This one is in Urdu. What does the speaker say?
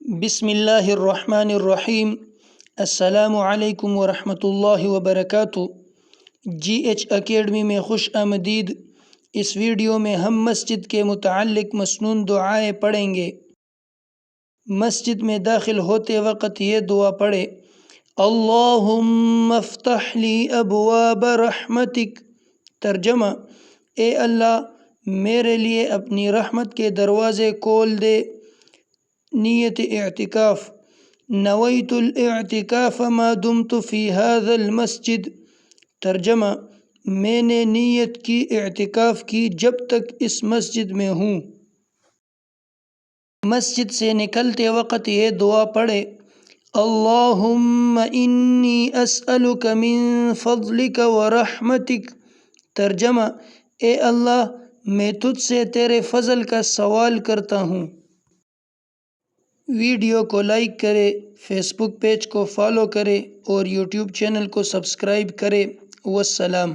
بسم اللہ الرحمن الرحیم۔ السلام علیکم ورحمۃ اللہ وبرکاتہ۔ جی ایچ اکیڈمی میں خوش آمدید۔ اس ویڈیو میں ہم مسجد کے متعلق مسنون دعائیں پڑھیں گے۔ مسجد میں داخل ہوتے وقت یہ دعا پڑھے: اللہم افتح لی ابواب رحمتک۔ ترجمہ: اے اللہ میرے لیے اپنی رحمت کے دروازے کھول دے۔ نیت اعتکاف: نویت الاعتکاف ما دمت فی هذا المسجد۔ ترجمہ: میں نے نیت کی اعتکاف کی جب تک اس مسجد میں ہوں۔ مسجد سے نکلتے وقت یہ دعا پڑھے: اللہم انی اسألک من فضلک ورحمتک۔ ترجمہ: اے اللہ میں تجھ سے تیرے فضل کا سوال کرتا ہوں۔ ویڈیو کو لائک کرے، فیس بک پیج کو فالو کرے اور یوٹیوب چینل کو سبسکرائب کرے۔ والسلام۔